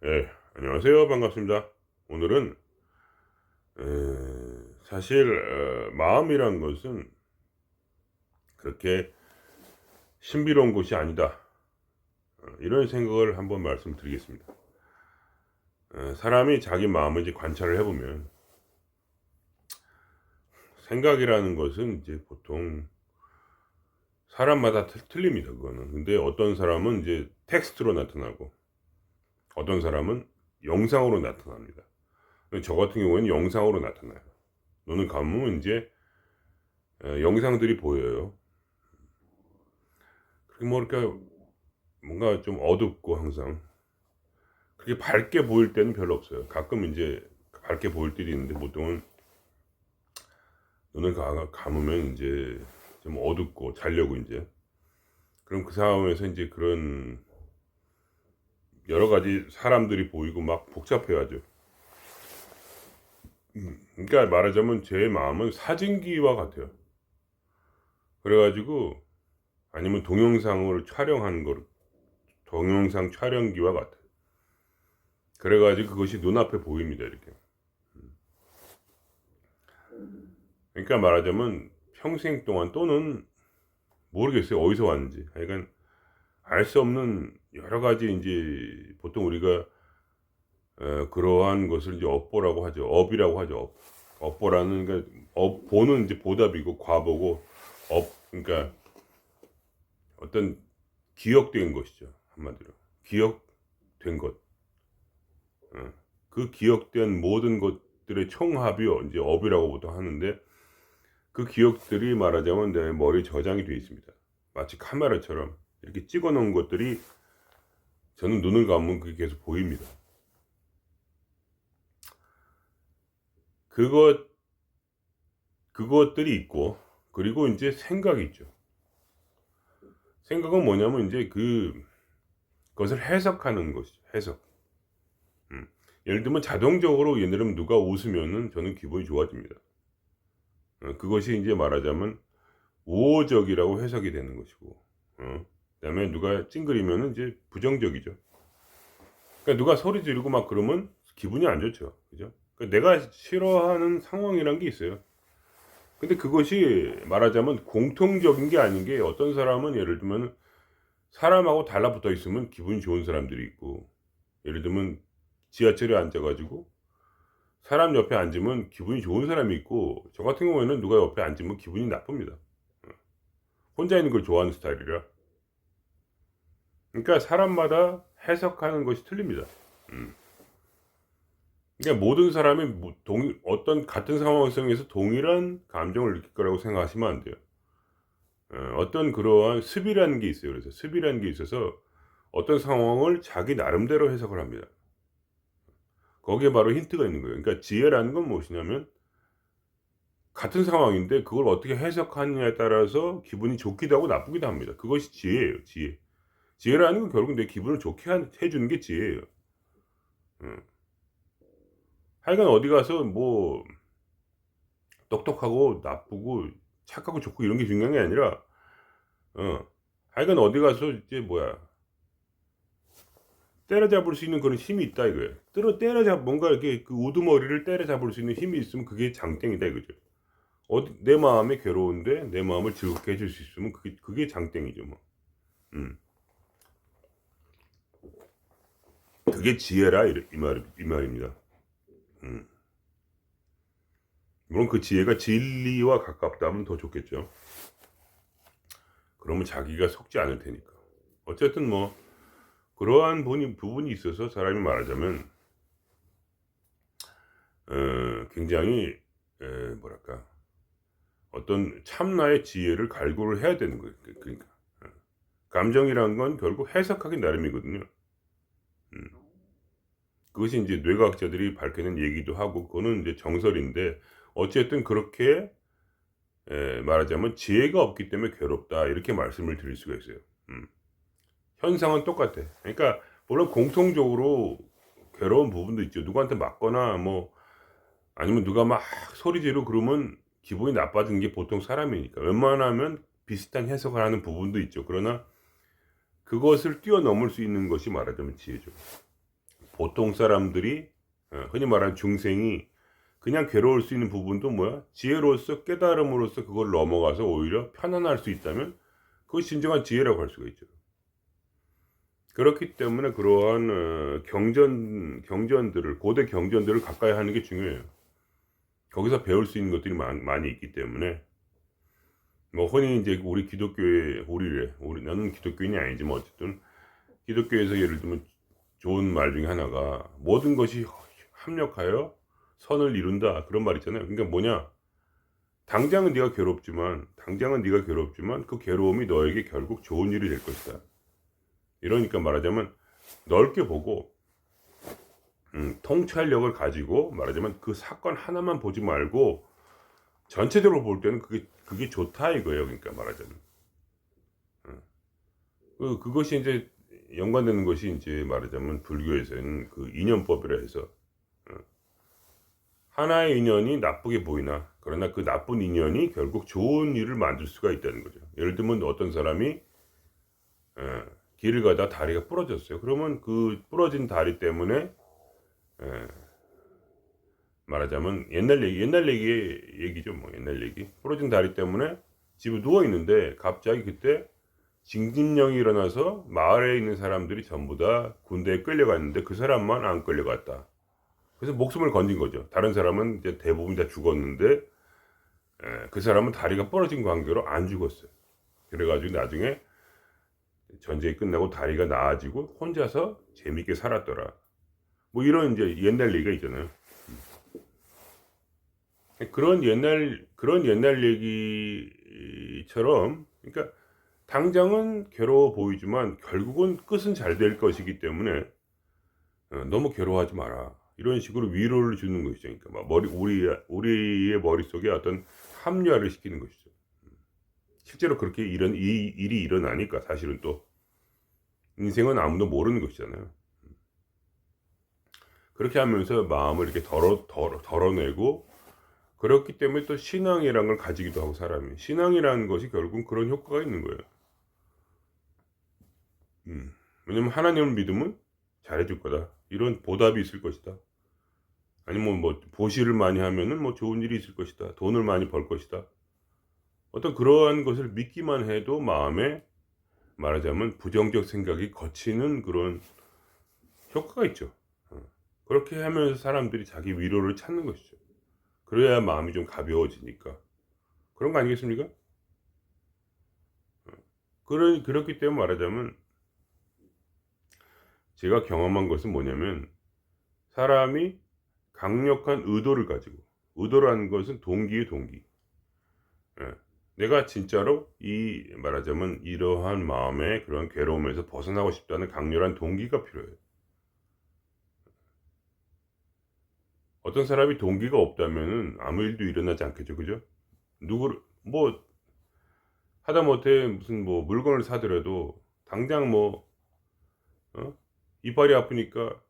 예, 안녕하세요. 반갑습니다. 오늘은 사실 마음이란 것은 그렇게 신비로운 것이 아니다. 이런 생각을 한번 말씀드리겠습니다. 사람이 자기 마음을 이제 관찰을 해보면 생각이라는 것은 이제 보통 사람마다 틀립니다. 그거는. 근데 어떤 사람은 이제 텍스트로 나타나고 어떤 사람은 영상으로 나타납니다. 저 같은 경우에는 영상으로 나타나요. 눈을 감으면 이제 영상들이 보여요. 그게 뭐 이렇게 뭔가 좀 어둡고 항상 그렇게 밝게 보일 때는 별로 없어요. 가끔 이제 밝게 보일 때도 있는데 보통은 눈을 감으면 이제 좀 어둡고 자려고 이제 그럼 그 상황에서 이제 그런 여러 가지 사람들이 보이고 막 복잡해야죠. 그러니까 말하자면 제 마음은 사진기와 같아요. 그래가지고 아니면 동영상으로 촬영한 거 동영상 촬영기와 같아요. 그래가지고 그것이 눈앞에 보입니다 이렇게. 그러니까 말하자면 평생 동안 또는 모르겠어요. 어디서 왔는지. 하여간 알 수 없는 여러 가지 이제 보통 우리가 그러한 것을 이제 업보라고 하죠. 업이라고 하죠. 업. 업보라는 그러니까 보는 이제 보답이고 과보고 그러니까 어떤 기억된 것이죠. 한마디로. 기억된 것. 그 기억된 모든 것들의 총합이 이제 업이라고 보통 하는데 그 기억들이 말하자면 내 머리에 저장이 되어 있습니다. 마치 카메라처럼 이렇게 찍어 놓은 것들이 저는 눈을 감으면 그게 계속 보입니다. 그것들이 있고, 그리고 이제 생각이 있죠. 생각은 뭐냐면 이제 그것을 해석하는 것이죠. 해석. 음. 예를 들면 자동적으로 예를 들면 누가 웃으면은 저는 기분이 좋아집니다. 그것이 이제 말하자면 우호적이라고 해석이 되는 것이고, 그다음에 누가 찡그리면은 이제 부정적이죠. 그러니까 누가 소리 지르고 막 그러면 기분이 안 좋죠. 그죠? 그러니까 내가 싫어하는 상황이란 게 있어요. 근데 그것이 말하자면 공통적인 게 아닌 게 어떤 사람은 예를 들면 사람하고 달라붙어 있으면 기분이 좋은 사람들이 있고 예를 들면 지하철에 앉아가지고 사람 옆에 앉으면 기분이 좋은 사람이 있고 저 같은 경우에는 누가 옆에 앉으면 기분이 나쁩니다. 혼자 있는 걸 좋아하는 스타일이라. 그러니까 사람마다 해석하는 것이 틀립니다. 음. 그러니까 모든 사람이 어떤 같은 상황 속에서 동일한 감정을 느낄 거라고 생각하시면 안 돼요. 어떤 그러한 습이라는 게 있어요. 그래서 습이라는 게 있어서 어떤 상황을 자기 나름대로 해석을 합니다. 거기에 바로 힌트가 있는 거예요. 그러니까 지혜라는 건 무엇이냐면 같은 상황인데 그걸 어떻게 해석하느냐에 따라서 기분이 좋기도 하고 나쁘기도 합니다. 그것이 지혜예요. 지혜. 지혜라는 건 결국 내 기분을 좋게 해주는 게 지혜예요. 음. 하여간 어디 가서 뭐 똑똑하고 나쁘고 착하고 좋고 이런 게 중요한 게 아니라 어 하여간 어디 가서 이제 뭐야 때려잡을 수 있는 그런 힘이 있다 이거예요. 뭔가 이렇게 그 우두머리를 때려잡을 수 있는 힘이 있으면 그게 장땡이다 이거죠. 내 마음이 괴로운데 내 마음을 즐겁게 해줄 수 있으면 그게 장땡이죠 뭐. 음. 그게 지혜라 이 말입니다. 음. 물론 그 지혜가 진리와 가깝다면 더 좋겠죠. 그러면 자기가 속지 않을 테니까. 어쨌든 뭐 그러한 부분이 있어서 사람이 말하자면 굉장히 뭐랄까 어떤 참나의 지혜를 갈구를 해야 되는 거예요. 그러니까 감정이란 건 결국 해석하기 나름이거든요. 음. 그것이 이제 뇌과학자들이 밝혀낸 얘기도 하고 그거는 이제 정설인데 어쨌든 그렇게 말하자면 지혜가 없기 때문에 괴롭다 이렇게 말씀을 드릴 수가 있어요. 음. 현상은 똑같아. 그러니까 물론 공통적으로 괴로운 부분도 있죠. 누구한테 맞거나 뭐 아니면 누가 막 소리 지르고 그러면 기분이 나빠지는 게 보통 사람이니까. 웬만하면 비슷한 해석을 하는 부분도 있죠. 그러나 그것을 뛰어넘을 수 있는 것이 말하자면 지혜죠. 보통 사람들이 흔히 말하는 중생이 그냥 괴로울 수 있는 부분도 뭐야? 지혜로서 깨달음으로써 그걸 넘어가서 오히려 편안할 수 있다면 그것이 진정한 지혜라고 할 수가 있죠. 그렇기 때문에 그러한 경전들을 고대 경전들을 가까이 하는 게 중요해요. 거기서 배울 수 있는 것들이 많이 있기 때문에 뭐 흔히 이제 우리 기독교의 우리 나는 기독교인이 아니지만 어쨌든 기독교에서 예를 들면 좋은 말 중에 하나가 모든 것이 합력하여 선을 이룬다 그런 말 있잖아요. 그러니까 뭐냐? 당장은 네가 괴롭지만 그 괴로움이 너에게 결국 좋은 일이 될 것이다. 이러니까 말하자면 넓게 보고 통찰력을 가지고 말하자면 그 사건 하나만 보지 말고 전체적으로 볼 때는 그게 좋다 이거예요. 그러니까 말하자면 그것이 이제 연관되는 것이 이제 말하자면 불교에서는 그 인연법이라 해서 하나의 인연이 나쁘게 보이나 그러나 그 나쁜 인연이 결국 좋은 일을 만들 수가 있다는 거죠. 예를 들면 어떤 사람이 길을 가다 다리가 부러졌어요. 그러면 그 부러진 다리 때문에 말하자면 옛날 얘기죠. 뭐 옛날 얘기. 부러진 다리 때문에 집에 누워 있는데 갑자기 그때 징집령이 일어나서 마을에 있는 사람들이 전부 다 군대에 끌려갔는데 그 사람만 안 끌려갔다. 그래서 목숨을 건진 거죠. 다른 사람은 이제 대부분 다 죽었는데 그 사람은 다리가 부러진 관계로 안 죽었어요. 그래가지고 나중에 전쟁이 끝나고 다리가 나아지고 혼자서 재밌게 살았더라. 뭐 이런 이제 옛날 얘기가 있잖아요. 그런 옛날 얘기처럼 그러니까 당장은 괴로워 보이지만 결국은 끝은 잘 될 것이기 때문에 너무 괴로워하지 마라. 이런 식으로 위로를 주는 것이죠. 그러니까 막 우리의 머릿속에 어떤 합리화를 시키는 것이죠. 실제로 그렇게 이 일이 일어나니까 사실은 또 인생은 아무도 모르는 것이잖아요. 그렇게 하면서 마음을 이렇게 덜어내고 그렇기 때문에 또 신앙이라는 걸 가지기도 하고 사람이 신앙이라는 것이 결국은 그런 효과가 있는 거예요. 왜냐면 하나님을 믿으면 잘해줄 거다. 이런 보답이 있을 것이다. 아니면 뭐 보시를 많이 하면은 뭐 좋은 일이 있을 것이다. 돈을 많이 벌 것이다. 어떤 그러한 것을 믿기만 해도 마음에 말하자면 부정적 생각이 거치는 그런 효과가 있죠. 그렇게 하면서 사람들이 자기 위로를 찾는 것이죠. 그래야 마음이 좀 가벼워지니까. 그런 거 아니겠습니까? 그렇기 때문에 말하자면 제가 경험한 것은 뭐냐면 사람이 강력한 의도를 가지고 의도라는 것은 동기의 동기. 내가 진짜로 말하자면 이러한 마음의 그런 괴로움에서 벗어나고 싶다는 강렬한 동기가 필요해요. 어떤 사람이 동기가 없다면은 아무 일도 일어나지 않겠죠, 그죠? 뭐 하다못해 무슨 뭐 물건을 사더라도 당장 뭐 이빨이 아프니까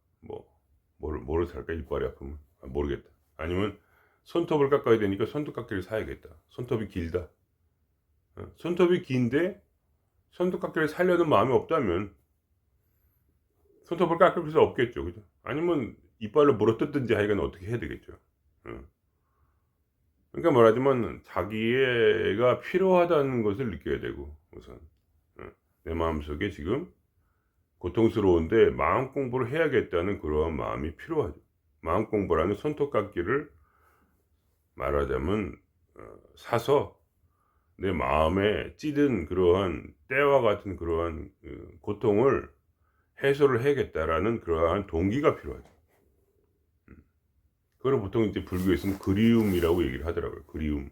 뭐를 살까 이빨이 아프면 모르겠다. 아니면 손톱을 깎아야 되니까 손톱 깎기를 사야겠다. 손톱이 길다. 손톱이 긴데 손톱 깎기를 살려는 마음이 없다면 손톱을 깎을 수 없겠죠, 그죠? 아니면 이빨로 물어뜯든지 하여간 어떻게 해야 되겠죠. 그러니까 말하자면 자기가 필요하다는 것을 느껴야 되고 우선 내 마음속에 지금 고통스러운데 마음 공부를 해야겠다는 그러한 마음이 필요하죠. 마음 공부라는 손톱깎이를 말하자면 사서 내 마음에 찌든 그러한 때와 같은 그러한 고통을 해소를 해야겠다라는 그러한 동기가 필요하죠. 그걸 보통 이제 불교에서는 그리움이라고 얘기를 하더라고요. 그리움.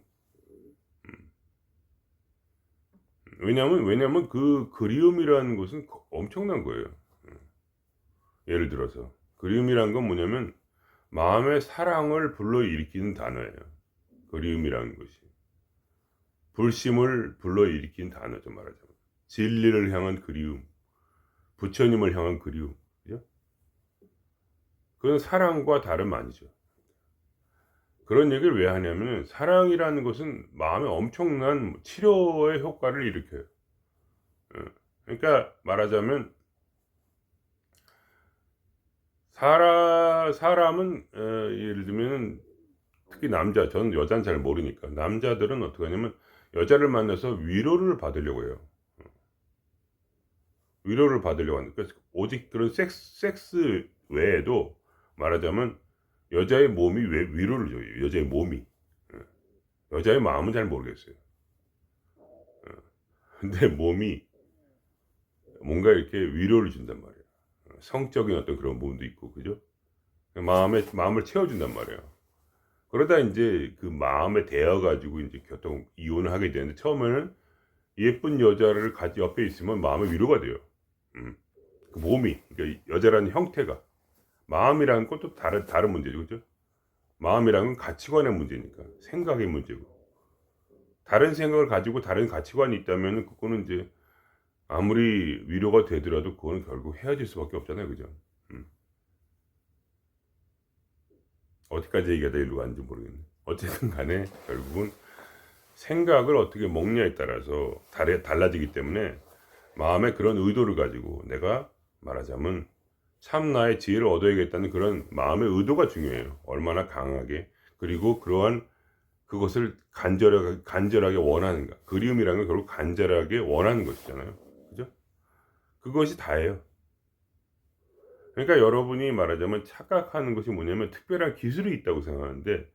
왜냐면 그 그리움이라는 것은 엄청난 거예요. 예를 들어서 그리움이란 건 뭐냐면 마음의 사랑을 불러일으키는 단어예요. 그리움이라는 것이 불심을 불러일으킨 단어죠. 말하자면 진리를 향한 그리움, 부처님을 향한 그리움. 그죠? 그건 사랑과 다름 아니죠. 그런 얘기를 왜 하냐면 사랑이라는 것은 마음에 엄청난 치료의 효과를 일으켜요. 그러니까 말하자면 사람은 예를 들면은 특히 남자, 저는 여자는 잘 모르니까 남자들은 어떻게 하냐면 여자를 만나서 위로를 받으려고 해요. 위로를 받으려고 하는, 그래서 오직 그런 섹스 외에도 말하자면 여자의 몸이 왜 위로를 줘요. 여자의 몸이. 여자의 마음은 잘 모르겠어요. 근데 몸이 뭔가 이렇게 위로를 준단 말이에요. 성적인 어떤 그런 부분도 있고, 그죠? 마음을 채워준단 말이에요. 그러다 이제 그 마음에 대어 가지고 이제 교통 이혼을 하게 되는데, 처음에는 예쁜 여자를 옆에 있으면 마음의 위로가 돼요. 그 몸이, 그러니까 여자라는 형태가, 마음이라는 것도 다른 문제죠, 그죠? 마음이라는 건 가치관의 문제니까, 생각의 문제고, 다른 생각을 가지고 다른 가치관이 있다면 그거는 이제 아무리 위로가 되더라도 그거는 결국 헤어질 수밖에 없잖아요, 그죠? 어디까지 얘기가 다 일로 가는지 모르겠네. 어쨌든 간에 결국은 생각을 어떻게 먹냐에 따라서 달라지기 때문에, 마음에 그런 의도를 가지고 내가 말하자면 참 나의 지혜를 얻어야겠다는 그런 마음의 의도가 중요해요. 얼마나 강하게, 그리고 그러한 그것을 간절하게 원하는가. 그리움이라는 건 결국 간절하게 원하는 것이잖아요. 그죠? 그것이 다예요. 그러니까 여러분이 말하자면 착각하는 것이 뭐냐면 특별한 기술이 있다고 생각하는데,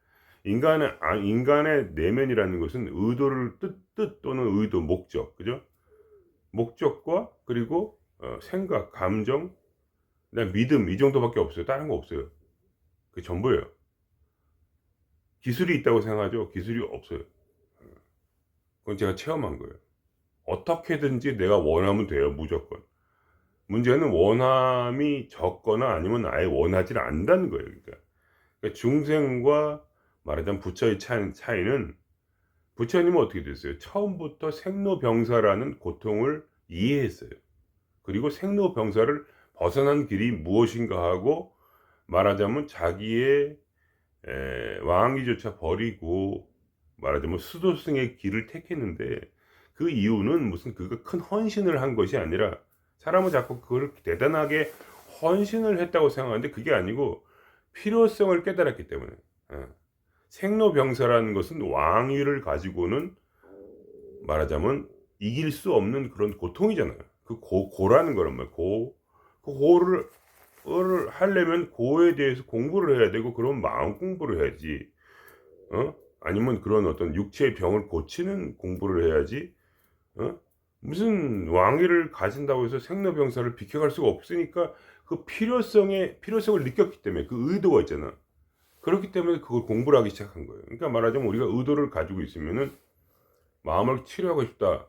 인간의 내면이라는 것은 의도를, 뜻 또는 의도, 목적, 그죠? 목적과 그리고 생각, 감정, 그다음 믿음, 이 정도밖에 없어요. 다른 거 없어요. 그게 전부예요. 기술이 있다고 생각하죠. 기술이 없어요. 그건 제가 체험한 거예요. 어떻게든지 내가 원하면 돼요. 무조건. 문제는 원함이 적거나 아니면 아예 원하지 않는다는 거예요. 그러니까 중생과 말하자면 부처의 차이는, 부처님은 어떻게 됐어요? 처음부터 생로병사라는 고통을 이해했어요. 그리고 생로병사를 벗어난 길이 무엇인가 하고, 말하자면 자기의 왕위조차 버리고 말하자면 수도승의 길을 택했는데, 그 이유는 무슨 그가 큰 헌신을 한 것이 아니라, 사람은 자꾸 그걸 대단하게 헌신을 했다고 생각하는데 그게 아니고 필요성을 깨달았기 때문에. 생로병사라는 것은 왕위를 가지고는 말하자면 이길 수 없는 그런 고통이잖아요. 그 고라는 거란 말이에요. 그 고를 하려면 고에 대해서 공부를 해야 되고, 그런 마음 공부를 해야지. 아니면 그런 어떤 육체의 병을 고치는 공부를 해야지. 무슨 왕위를 가진다고 해서 생로병사를 비켜갈 수가 없으니까, 그 필요성을 느꼈기 때문에, 그 의도가 있잖아. 그렇기 때문에 그걸 공부를 하기 시작한 거예요. 그러니까 말하자면 우리가 의도를 가지고 있으면은 마음을 치료하고 싶다.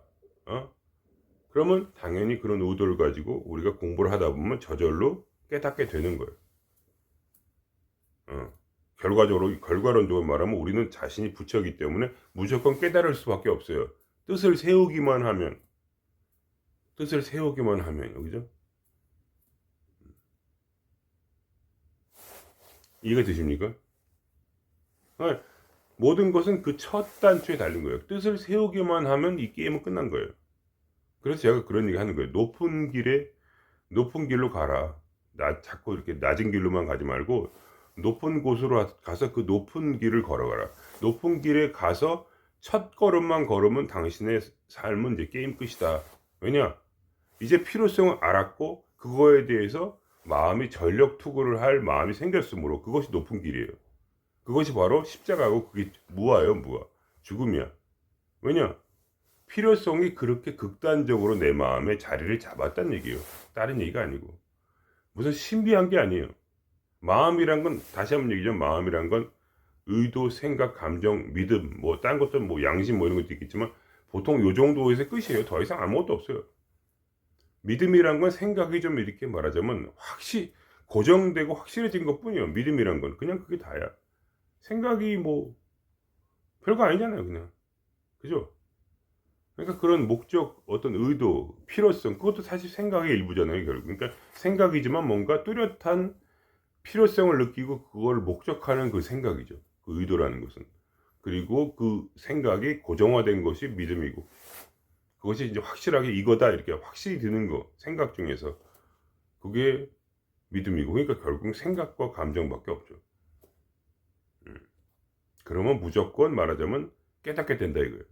그러면 당연히 그런 의도를 가지고 우리가 공부를 하다 보면 저절로 깨닫게 되는 거예요. 결과론적으로 말하면 우리는 자신이 부처이기 때문에 무조건 깨달을 수밖에 없어요. 뜻을 세우기만 하면, 그죠? 이해가 되십니까? 모든 것은 그 첫 단추에 달린 거예요. 뜻을 세우기만 하면 이 게임은 끝난 거예요. 그래서 제가 그런 얘기 하는 거예요. 높은 길로 가라. 자꾸 이렇게 낮은 길로만 가지 말고 높은 곳으로 가서 그 높은 길을 걸어가라. 높은 길에 가서 첫 걸음만 걸으면 당신의 삶은 이제 게임 끝이다. 왜냐? 이제 필요성을 알았고 그거에 대해서 마음이 전력 투구를 할 마음이 생겼으므로, 그것이 높은 길이에요. 그것이 바로 십자가고, 그게 무아예요. 무아. 죽음이야. 왜냐? 필요성이 그렇게 극단적으로 내 마음에 자리를 잡았다는 얘기예요. 다른 얘기가 아니고. 무슨 신비한 게 아니에요. 마음이란 건, 다시 한번 얘기죠. 마음이란 건 의도, 생각, 감정, 믿음, 뭐 딴 것도 뭐 양심 뭐 이런 것도 있겠지만 보통 요 정도에서 끝이에요. 더 이상 아무것도 없어요. 믿음이란 건 생각이 좀 이렇게 말하자면 고정되고 확실해진 것 뿐이에요. 믿음이란 건 그냥 그게 다야. 생각이 뭐 별거 아니잖아요. 그냥. 그죠? 그러니까 그런 목적, 어떤 의도, 필요성, 그것도 사실 생각의 일부잖아요, 결국. 그러니까 생각이지만 뭔가 뚜렷한 필요성을 느끼고 그걸 목적하는 그 생각이죠. 그 의도라는 것은. 그리고 그 생각이 고정화된 것이 믿음이고, 그것이 이제 확실하게 이거다 이렇게 확실히 드는 거, 생각 중에서. 그게 믿음이고, 그러니까 결국 생각과 감정밖에 없죠. 그러면 무조건 말하자면 깨닫게 된다 이거예요.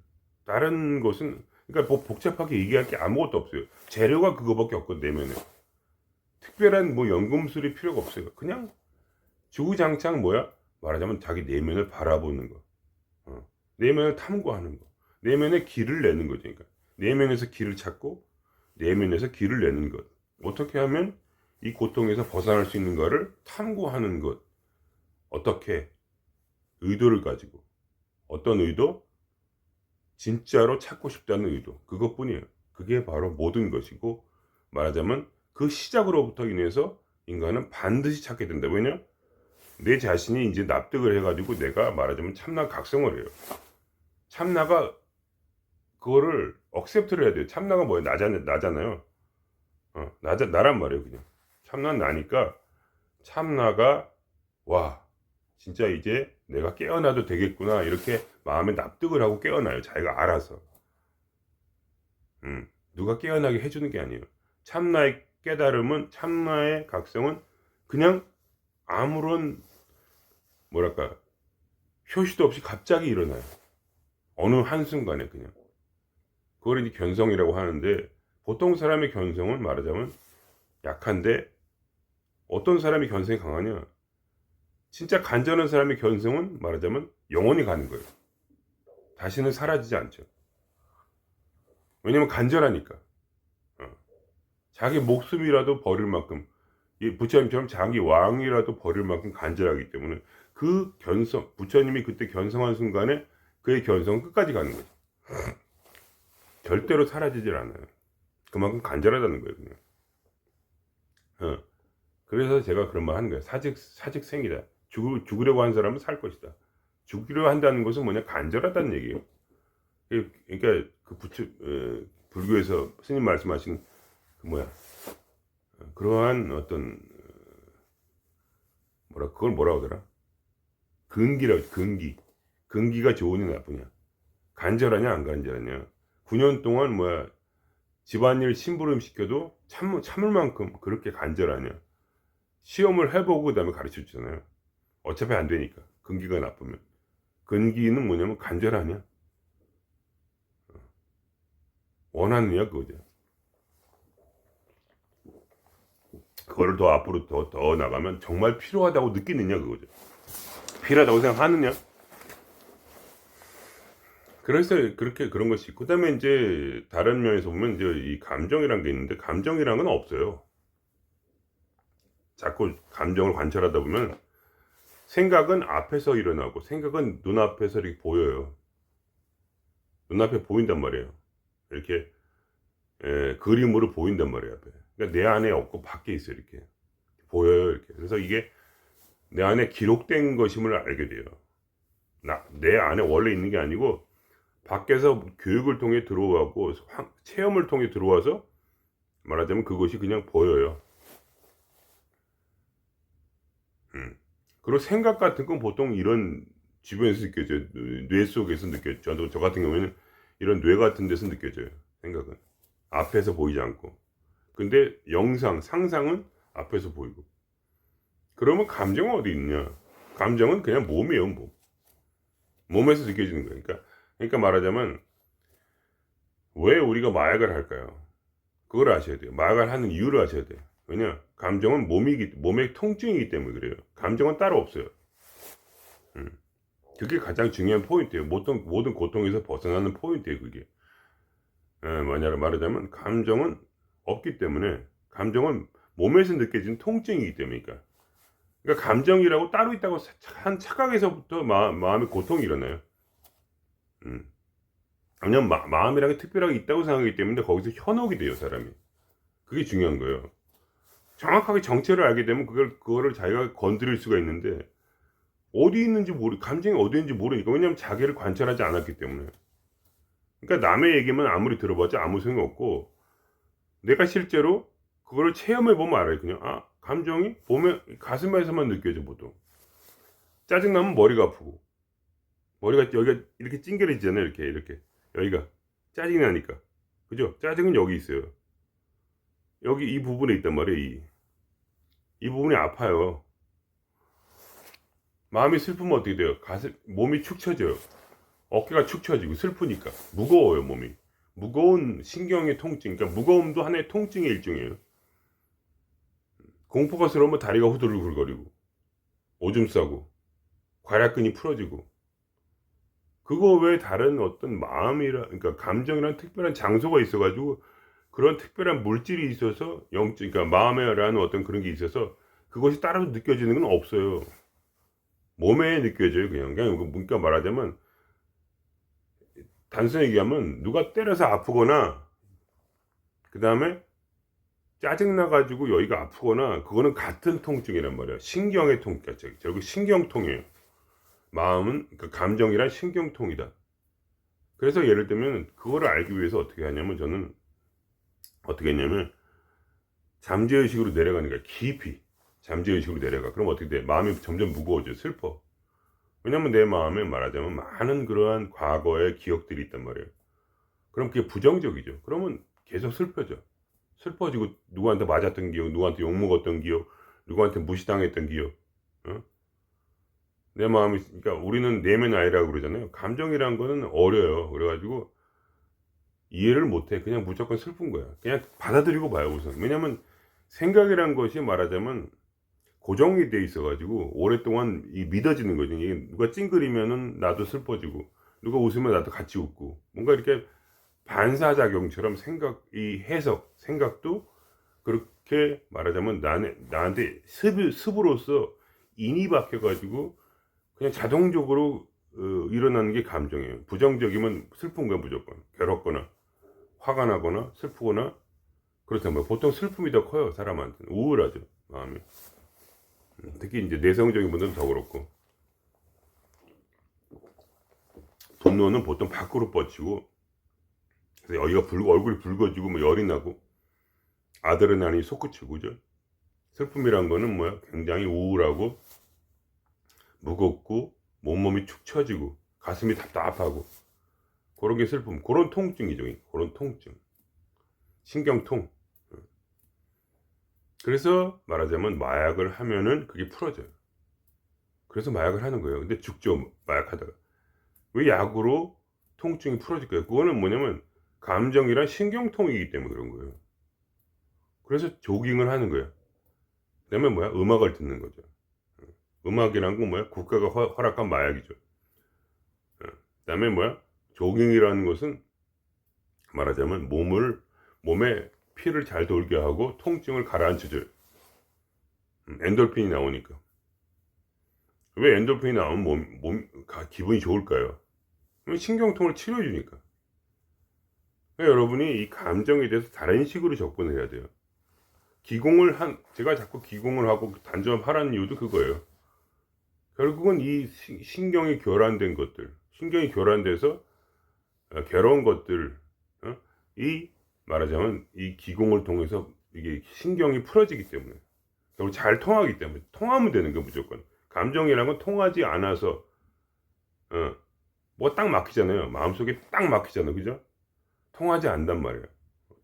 다른 것은, 그러니까 뭐 복잡하게 얘기할 게 아무것도 없어요. 재료가 그거밖에 없거든, 내면에. 특별한 뭐 연금술이 필요가 없어요. 그냥 주구장창 뭐야? 말하자면 자기 내면을 바라보는 거. 내면을 탐구하는 거. 내면에 길을 내는 거죠. 그러니까 내면에서 길을 찾고 내면에서 길을 내는 것. 어떻게 하면 이 고통에서 벗어날 수 있는가를 탐구하는 것. 어떻게? 의도를 가지고. 어떤 의도? 진짜로 찾고 싶다는 의도. 그것뿐이에요. 그게 바로 모든 것이고, 말하자면 그 시작으로부터 인해서 인간은 반드시 찾게 된다. 왜냐? 내 자신이 이제 납득을 해가지고 내가 말하자면 참나 각성을 해요. 참나가 그거를 억셉트를 해야 돼요. 참나가 뭐예요? 나잖아요. 나란 말이에요. 그냥 참나는 나니까, 참나가 와 진짜 이제 내가 깨어나도 되겠구나, 이렇게 마음에 납득을 하고 깨어나요. 자기가 알아서. 누가 깨어나게 해주는 게 아니에요. 참나의 깨달음은, 참나의 각성은 그냥 아무런 뭐랄까 표시도 없이 갑자기 일어나요. 어느 한순간에 그냥. 그걸 이제 견성이라고 하는데, 보통 사람의 견성은 말하자면 약한데, 어떤 사람이 견성이 강하냐? 진짜 간절한 사람의 견성은 말하자면 영원히 가는 거예요. 다시는 사라지지 않죠. 왜냐면 간절하니까. 자기 목숨이라도 버릴 만큼, 이 부처님처럼 자기 왕이라도 버릴 만큼 간절하기 때문에, 그 견성, 부처님이 그때 견성한 순간에 그의 견성은 끝까지 가는 거죠. 절대로 사라지질 않아요. 그만큼 간절하다는 거예요, 그냥. 그래서 제가 그런 말 하는 거예요. 사직생이다. 죽으려고 한 사람은 살 것이다. 죽으려 한다는 것은 뭐냐? 간절하다는 얘기예요. 그러니까 그 불교에서 스님 말씀하신 그 뭐야? 그러한 어떤 그걸 뭐라고 하더라? 근기가 좋으냐 나쁘냐? 간절하냐 안 간절하냐? 9년 동안 뭐야? 집안일 심부름 시켜도 참을 만큼 그렇게 간절하냐? 시험을 해보고 그다음에 가르쳐 주잖아요. 어차피 안 되니까. 근기가 나쁘면. 근기는 뭐냐면 간절하냐? 원하느냐 그거죠. 그거를 더 앞으로 더 나가면 정말 필요하다고 느끼느냐 그거죠. 필요하다고 생각하느냐? 그래서 그렇게 그런 것이 있고, 그다음에 이제 다른 면에서 보면 이제 이 감정이란 게 있는데, 감정이란 건 없어요. 자꾸 감정을 관찰하다 보면 생각은 앞에서 일어나고, 생각은 눈앞에서 이렇게 보여요. 눈앞에 보인단 말이에요. 이렇게 그림으로 보인단 말이에요. 앞에. 그러니까 내 안에 없고 밖에 있어요. 이렇게 보여요. 이렇게. 그래서 이게 내 안에 기록된 것임을 알게 돼요. 내 안에 원래 있는 게 아니고 밖에서 교육을 통해 들어오고 체험을 통해 들어와서 말하자면 그것이 그냥 보여요. 그리고 생각 같은 건 보통 이런 주변에서 느껴져요. 뇌 속에서 느껴져요. 저 같은 경우에는 이런 뇌 같은 데서 느껴져요. 생각은 앞에서 보이지 않고. 근데 상상은 앞에서 보이고. 그러면 감정은 어디 있냐? 감정은 그냥 몸이에요, 몸. 몸에서 느껴지는 거예요. 그러니까 말하자면 왜 우리가 마약을 할까요? 그걸 아셔야 돼요. 마약을 하는 이유를 아셔야 돼요. 왜냐? 감정은 몸의 통증이기 때문에 그래요. 감정은 따로 없어요. 그게 가장 중요한 포인트예요. 모든 고통에서 벗어나는 포인트예요, 그게. 뭐냐를 말하자면 감정은 없기 때문에, 감정은 몸에서 느껴지는 통증이기 때문이니까. 그러니까 감정이라고 따로 있다고 한 착각에서부터 마음의 고통이 일어나요. 왜냐면 마음이라는 게 특별하게 있다고 생각하기 때문에 거기서 현혹이 돼요, 사람이. 그게 중요한 거예요. 정확하게 정체를 알게 되면 그거를 자기가 건드릴 수가 있는데, 어디 있는지 감정이 어디 있는지 모르니까. 왜냐면 자기를 관찰하지 않았기 때문에. 그러니까 남의 얘기만 아무리 들어봤자 아무 소용이 없고, 내가 실제로 그거를 체험해보면 알아요. 그냥 감정이 가슴에서만 느껴져. 보통 짜증나면 머리가 아프고, 머리가 여기가 이렇게 찡그려지잖아요. 이렇게 여기가 짜증이 나니까. 그죠? 짜증은 여기 있어요. 여기 이 부분에 있단 말이에요. 이 부분이 아파요. 마음이 슬프면 어떻게 돼요? 몸이 축 처져요. 어깨가 축 처지고 슬프니까 무거워요 몸이. 무거운 신경의 통증, 그러니까 무거움도 하나의 통증의 일종이에요. 공포가 스러우면 다리가 후들후들거리고 오줌 싸고 괄약근이 풀어지고, 그거 외에 다른 어떤 마음이라, 그러니까 감정이란 특별한 장소가 있어 가지고 그런 특별한 물질이 있어서 영적, 그러니까 마음에라는 어떤 그런 게 있어서 그것이 따로 느껴지는 건 없어요. 몸에 느껴져요. 그냥 그러니까 말하자면 단순히 얘기하면 누가 때려서 아프거나 그 다음에 짜증나 가지고 여기가 아프거나 그거는 같은 통증이란 말이야. 신경의 통증, 결국 신경통이에요. 마음은, 그러니까 감정이란 신경통이다. 그래서 예를 들면 그거를 알기 위해서 어떻게 하냐면, 저는 어떻게 했냐면 잠재의식으로 내려가는 거야. 깊이 잠재의식으로 내려가. 그럼 어떻게 돼? 마음이 점점 무거워져. 슬퍼. 왜냐면 내 마음에 말하자면 많은 그러한 과거의 기억들이 있단 말이에요. 그럼 그게 부정적이죠. 그러면 계속 슬퍼져. 슬퍼지고 누구한테 맞았던 기억, 누구한테 욕먹었던 기억, 누구한테 무시당했던 기억. 어? 내 마음이, 그러니까 우리는 내면 아이라고 그러잖아요. 감정이란 거는 어려요. 그래가지고 이해를 못해. 그냥 무조건 슬픈 거야. 그냥 받아들이고 봐요 우선. 왜냐면 생각이란 것이 말하자면 고정이 돼 있어가지고 오랫동안 믿어지는 거죠. 이게 누가 찡그리면은 나도 슬퍼지고, 누가 웃으면 나도 같이 웃고, 뭔가 이렇게 반사작용처럼 이 해석, 생각도 그렇게 말하자면 나한테 습으로서 인이 박혀가지고 그냥 자동적으로 일어나는 게 감정이에요. 부정적이면 슬픈 거야 무조건. 괴롭거나 화가 나거나 슬프거나 그렇다면 보통 슬픔이 더 커요. 사람한테는 우울하죠 마음이. 특히 이제 내성적인 분들은 더 그렇고, 분노는 보통 밖으로 뻗치고, 그래서 여기가 얼굴이 붉어지고 뭐 열이 나고 아드레날린이 솟구치고, 그죠? 슬픔이란 거는 뭐야? 굉장히 우울하고 무겁고 몸이 축 처지고 가슴이 답답하고, 그런 게 슬픔. 그런 통증이죠. 그런 통증. 신경통. 그래서 말하자면 마약을 하면은 그게 풀어져요. 그래서 마약을 하는 거예요. 근데 죽죠 마약 하다가. 왜 약으로 통증이 풀어질까요? 그거는 뭐냐면 감정이란 신경통이기 때문에 그런 거예요. 그래서 조깅을 하는 거예요. 그 다음에 뭐야? 음악을 듣는 거죠. 음악이란 건 뭐야? 국가가 허락한 마약이죠. 그 다음에 뭐야? 조깅이라는 것은 말하자면 몸에 피를 잘 돌게 하고 통증을 가라앉혀줘요. 엔돌핀이 나오니까. 왜 엔돌핀이 나오면 기분이 좋을까요? 신경통을 치료해주니까. 그러니까 여러분이 이 감정에 대해서 다른 식으로 접근을 해야 돼요. 제가 자꾸 기공을 하고 단정하라는 이유도 그거예요. 결국은 이 신경이 교란된 것들, 신경이 교란돼서 괴로운 것들, 이 말하자면 이 기공을 통해서 이게 신경이 풀어지기 때문에, 결국 잘 통하기 때문에, 통하면 되는 거 무조건. 감정이라는 건 통하지 않아서 뭐 딱 막히잖아요. 마음속에 딱 막히잖아요. 그죠? 통하지 않단 말이에요.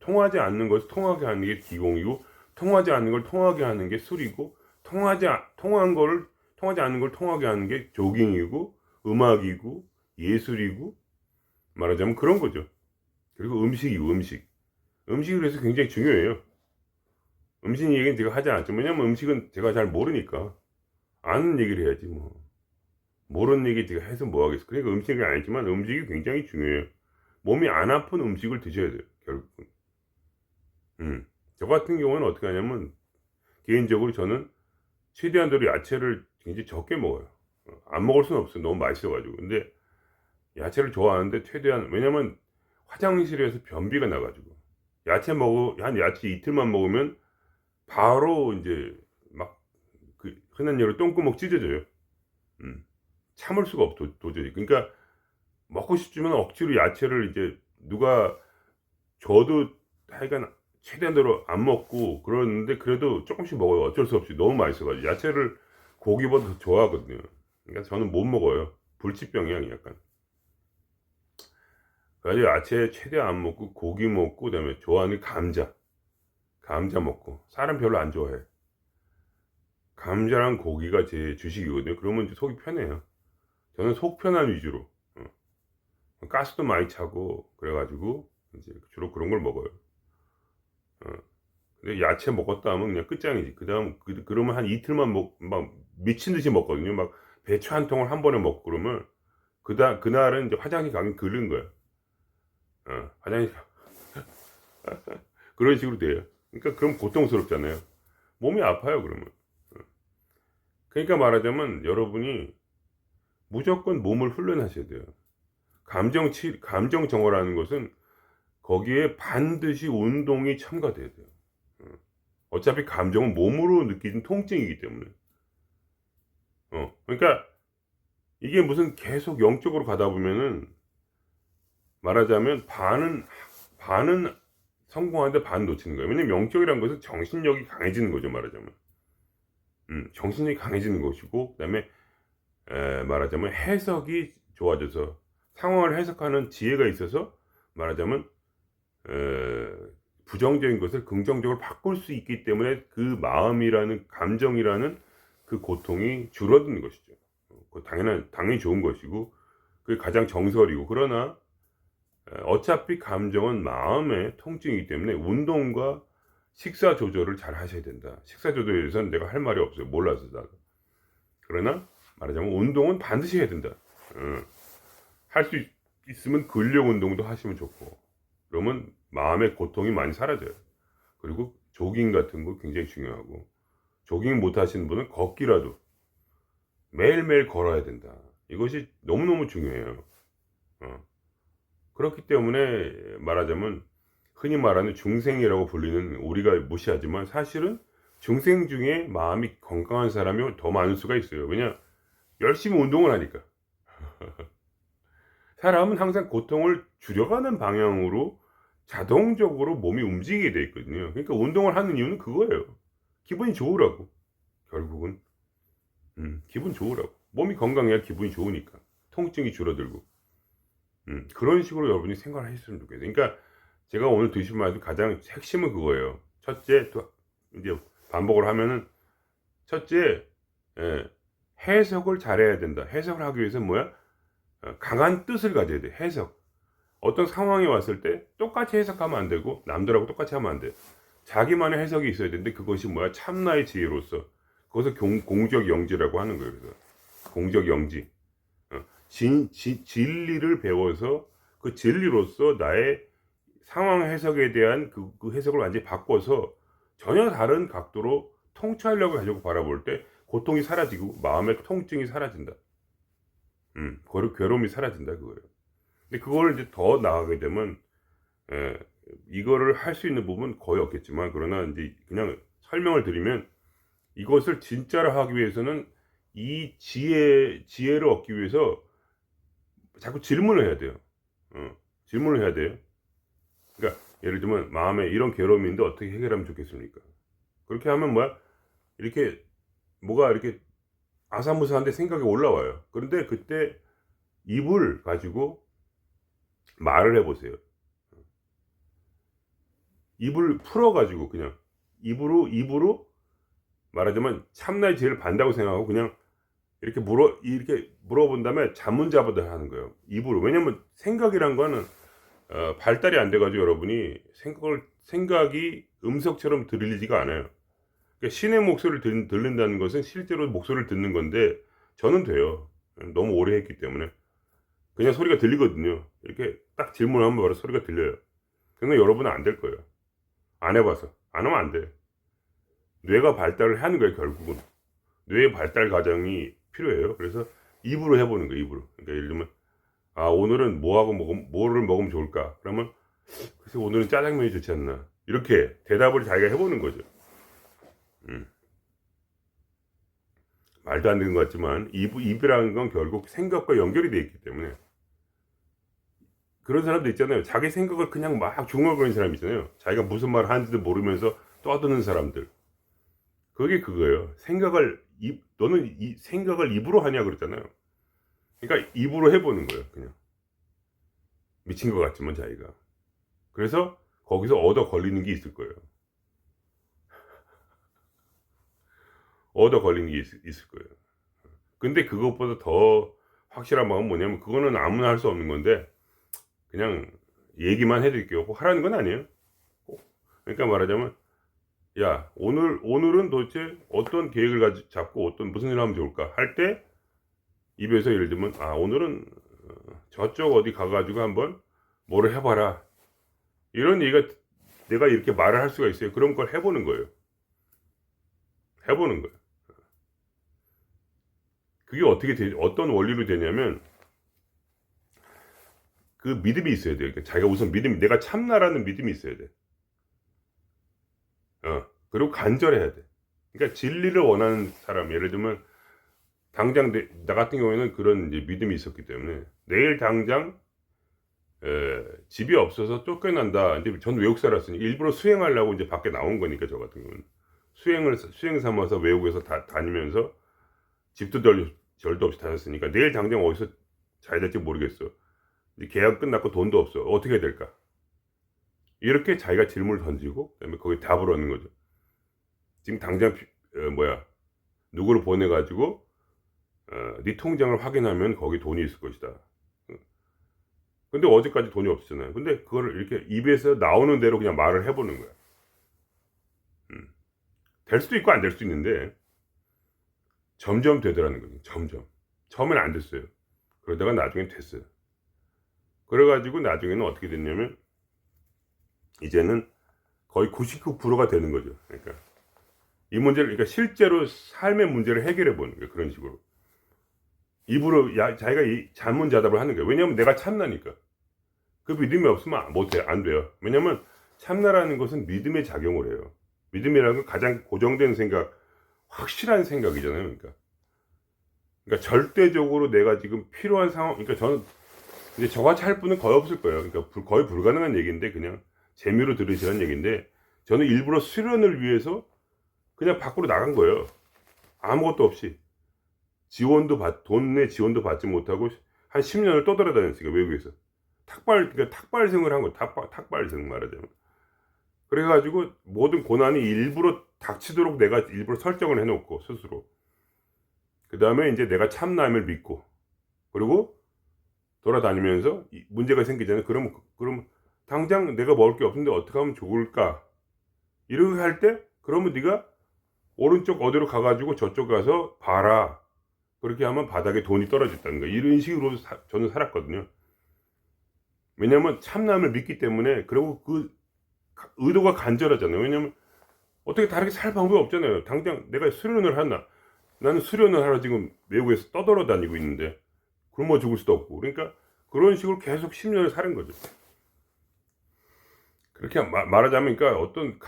통하지 않는 것을 통하게 하는 게 기공이고, 통하지 않는 걸 통하게 하는 게 술이고, 통하지 않는 걸 통하게 하는 게 조깅이고, 음악이고, 예술이고, 말하자면 그런 거죠. 그리고 음식이고, 음식이 그래서 굉장히 중요해요. 음식 얘기는 제가 하지 않죠. 왜냐면 음식은 제가 잘 모르니까. 아는 얘기를 해야지 뭐. 모르는 얘기 제가 해서 뭐 하겠어. 그러니까 음식은 아니지만 음식이 굉장히 중요해요. 몸이 안 아픈 음식을 드셔야 돼요. 결국은. 저 같은 경우는 어떻게 하냐면, 개인적으로 저는 최대한대로 야채를 굉장히 적게 먹어요. 안 먹을 수는 없어요. 너무 맛있어가지고. 근데 야채를 좋아하는데 최대한, 왜냐면 화장실에서 변비가 나가지고, 한 야채 이틀만 먹으면 바로 이제 막 그 흔한 얘기로 똥구멍 찢어져요. 참을 수가 없어 도저히. 그러니까 먹고 싶지만 억지로 야채를 이제 누가 줘도 하여간 최대한대로 안 먹고 그러는데, 그래도 조금씩 먹어요. 어쩔 수 없이 너무 맛있어가지고. 야채를 고기보다 더 좋아하거든요. 그러니까 저는 못 먹어요. 불치병이야 약간. 그래서 야채 최대한 안 먹고 고기 먹고, 그다음에 좋아하는 감자 먹고. 쌀은 별로 안 좋아해. 감자랑 고기가 제 주식이거든요. 그러면 이제 속이 편해요. 저는 속 편한 위주로. 가스도 많이 차고 그래 가지고 이제 주로 그런 걸 먹어요. 어. 근데 야채 먹었다 하면 그냥 끝장이지. 그다음 그러면 한 이틀만 막 미친 듯이 먹거든요. 막 배추 한 통을 한 번에 먹고 그러면 그날은 이제 화장실 가긴 그른 거예요. 화장실 그런 식으로 돼요. 그러니까 그럼 고통스럽잖아요. 몸이 아파요 그러면. 어. 그러니까 말하자면 여러분이 무조건 몸을 훈련하셔야 돼요. 감정 정화라는 것은 거기에 반드시 운동이 첨가돼야 돼요. 어. 어차피 감정은 몸으로 느끼는 통증이기 때문에. 그러니까 이게 무슨 계속 영적으로 가다 보면은 말하자면 반은 성공하는데 반 놓치는 거예요. 왜냐면 영적이라는 것은 정신력이 강해지는 거죠, 말하자면. 정신력이 강해지는 것이고, 그다음에 말하자면 해석이 좋아져서 상황을 해석하는 지혜가 있어서 말하자면 부정적인 것을 긍정적으로 바꿀 수 있기 때문에 그 마음이라는 감정이라는 그 고통이 줄어드는 것이죠. 당연히 좋은 것이고 그게 가장 정설이고 그러나 어차피 감정은 마음의 통증이기 때문에 운동과 식사 조절을 잘 하셔야 된다. 식사 조절에 대해서는 내가 할 말이 없어요. 몰라서 나도. 그러나 말하자면 운동은 반드시 해야 된다. 할 수 있으면 근력 운동도 하시면 좋고 그러면 마음의 고통이 많이 사라져요. 그리고 조깅 같은 거 굉장히 중요하고 조깅 못 하시는 분은 걷기라도 매일매일 걸어야 된다. 이것이 너무너무 중요해요. 그렇기 때문에 말하자면 흔히 말하는 중생이라고 불리는 우리가 무시하지만 사실은 중생 중에 마음이 건강한 사람이 더 많을 수가 있어요. 왜냐? 열심히 운동을 하니까. 사람은 항상 고통을 줄여가는 방향으로 자동적으로 몸이 움직이게 돼 있거든요. 그러니까 운동을 하는 이유는 그거예요. 기분이 좋으라고. 결국은 기분 좋으라고. 몸이 건강해야 기분이 좋으니까. 통증이 줄어들고. 그런 식으로 여러분이 생각을 하셨으면 좋겠어요. 그러니까 제가 오늘 드신 말씀 가장 핵심은 그거예요. 첫째, 이제 반복을 하면은 첫째, 해석을 잘해야 된다. 해석을 하기 위해서는 뭐야? 강한 뜻을 가져야 돼. 해석. 어떤 상황이 왔을 때 똑같이 해석하면 안 되고 남들하고 똑같이 하면 안 돼. 자기만의 해석이 있어야 되는데 그것이 뭐야? 참나의 지혜로서 그것을 공적 영지라고 하는 거예요. 그래서 공적 영지. 진리를 배워서 그 진리로서 나의 상황 해석에 대한 그 해석을 완전히 바꿔서 전혀 다른 각도로 통찰력을 가지고 바라볼 때 고통이 사라지고 마음의 통증이 사라진다. 괴로움이 사라진다 그거예요. 근데 그거를 이제 더 나아가게 되면 이거를 할 수 있는 부분은 거의 없겠지만 그러나 이제 그냥 설명을 드리면 이것을 진짜로 하기 위해서는 이 지혜를 얻기 위해서 자꾸 질문을 해야 돼요. 질문을 해야 돼요. 그러니까 예를 들면 마음에 이런 괴로움이 있는데 어떻게 해결하면 좋겠습니까? 그렇게 하면 뭐야? 이렇게 뭐가 이렇게 아사무사한데 생각이 올라와요. 그런데 그때 입을 가지고 말을 해보세요. 입을 풀어가지고 그냥 입으로 말하자면 참나의 지혜를 받는다고 생각하고 그냥 이렇게 물어본 다음에 자문자부터 하는 거예요. 입으로. 왜냐면 생각이란 거는 발달이 안 돼가지고 여러분이 생각이 음석처럼 들리지가 않아요. 그러니까 신의 목소리를 들린다는 것은 실제로 목소리를 듣는 건데 저는 돼요. 너무 오래 했기 때문에 그냥 소리가 들리거든요. 이렇게 딱 질문하면 바로 소리가 들려요. 근데 여러분은 안 될 거예요. 안 해봐서. 안 하면 안 돼. 뇌가 발달을 하는 거예요, 결국은. 뇌의 발달 과정이 필요해요. 그래서 입으로 해보는 거예요, 입으로. 그러니까 예를 들면, 오늘은 뭐를 먹으면 좋을까? 그러면, 글쎄, 오늘은 짜장면이 좋지 않나? 이렇게 대답을 자기가 해보는 거죠. 말도 안 되는 것 같지만, 입이라는 건 결국 생각과 연결이 되어 있기 때문에, 그런 사람도 있잖아요. 자기 생각을 그냥 막 중얼거리는 사람 있잖아요. 자기가 무슨 말 하는지도 모르면서 떠드는 사람들. 그게 그거예요. 너는 이 생각을 입으로 하냐 그랬잖아요. 그러니까 입으로 해보는 거예요. 그냥 미친 것 같지만 자기가. 그래서 거기서 얻어 걸리는 게 있을 거예요. 얻어 걸리는 게 있을 거예요. 근데 그것보다 더 확실한 방법은 뭐냐면, 그거는 아무나 할 수 없는 건데, 그냥 얘기만 해드릴게요. 꼭 하라는 건 아니에요. 그러니까 말하자면, 야, 오늘은 도대체 어떤 계획을 잡고 무슨 일을 하면 좋을까 할 때, 입에서 예를 들면, 오늘은 저쪽 어디 가가지고 한번 뭐를 해봐라, 이런 얘기가, 내가 이렇게 말을 할 수가 있어요. 그런 걸 해보는 거예요. 해보는 거예요. 그게 어떤 원리로 되냐면, 그 믿음이 있어야 돼요. 그러니까 자기가 우선 내가 참나라는 믿음이 있어야 돼. 그리고 간절해야 돼. 그러니까 진리를 원하는 사람, 예를 들면 당장 나 같은 경우에는 그런 이제 믿음이 있었기 때문에, 내일 당장 집이 없어서 쫓겨난다. 이제 전 외국 살았으니까 일부러 수행하려고 이제 밖에 나온 거니까, 저 같은 경우는 수행 삼아서 외국에서 다니면서 집도 절도 없이 다녔으니까, 내일 당장 어디서 자야 될지 모르겠어. 이제 계약 끝났고 돈도 없어. 어떻게 해야 될까? 이렇게 자기가 질문을 던지고, 그다음에 거기에 답을 얻는 거죠. 지금 당장 누구를 보내가지고 네 통장을 확인하면 거기 돈이 있을 것이다. 근데 어제까지 돈이 없었잖아요. 근데 그거를 이렇게 입에서 나오는 대로 그냥 말을 해보는 거야. 될 수도 있고 안 될 수도 있는데, 점점 되더라는 거죠. 점점. 처음엔 안 됐어요. 그러다가 나중엔 됐어요. 그래가지고 나중에는 어떻게 됐냐면, 이제는 거의 99%가 되는 거죠. 그러니까 이 문제를, 그러니까 실제로 삶의 문제를 해결해 보는 거예요. 그런 식으로 입으로 자기가 자문자답을 하는 거예요. 왜냐하면 내가 참나니까. 그 믿음이 없으면 못해요. 안 돼요. 왜냐하면 참나라는 것은 믿음의 작용을 해요. 믿음이라는 건 가장 고정된 생각, 확실한 생각이잖아요. 그러니까 절대적으로 내가 지금 필요한 상황, 그러니까 저는 이제 저같이 할 분은 거의 없을 거예요. 그러니까 거의 불가능한 얘기인데, 그냥 재미로 들으시라는 얘기인데, 저는 일부러 수련을 위해서 그냥 밖으로 나간 거예요. 아무것도 없이. 돈의 지원도 받지 못하고 한 10년을 떠돌아다녔으니까, 외국에서. 그러니까 탁발생을 한 거예요. 탁발생 말하자면. 그래가지고 모든 고난이 일부러 닥치도록 내가 일부러 설정을 해놓고, 스스로. 그 다음에 이제 내가 참남을 믿고, 그리고 돌아다니면서 문제가 생기잖아요. 그러면 당장 내가 먹을 게 없는데 어떻게 하면 좋을까? 이렇게 할 때, 그러면 네가 오른쪽 어디로 가가지고 저쪽 가서 봐라. 그렇게 하면 바닥에 돈이 떨어졌다는 거예요. 이런 식으로 저는 살았거든요. 왜냐면 참남을 믿기 때문에. 그리고 그 의도가 간절하잖아요. 왜냐면 어떻게 다르게 살 방법이 없잖아요. 당장 내가 수련을 하나, 나는 수련을 하러 지금 외국에서 떠돌아다니고 있는데 굶어 죽을 수도 없고. 그러니까 그런 식으로 계속 10년을 사는 거죠. 그렇게 말하자면, 그러니까 어떤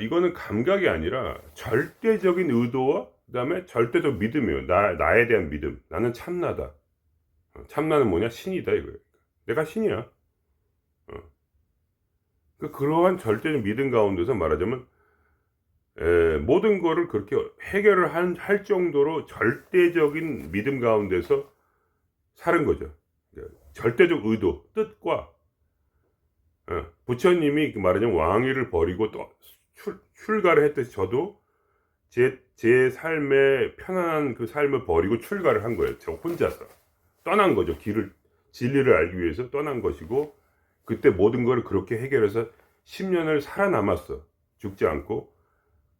이거는 감각이 아니라 절대적인 의도와 그다음에 절대적 믿음이에요. 나에 대한 믿음. 나는 참나다. 참나는 뭐냐? 신이다, 이거예요. 내가 신이야. 그러한 절대적 믿음 가운데서 말하자면, 모든 거를 그렇게 해결을 할 정도로 절대적인 믿음 가운데서 사는 거죠. 절대적 의도, 뜻과, 부처님이 말하자면 왕위를 버리고 또 출가를 했듯이, 저도 제 삶의 편안한 그 삶을 버리고 출가를 한 거예요. 저 혼자서 떠난 거죠. 진리를 알기 위해서 떠난 것이고, 그때 모든 걸 그렇게 해결해서 10년을 살아남았어. 죽지 않고.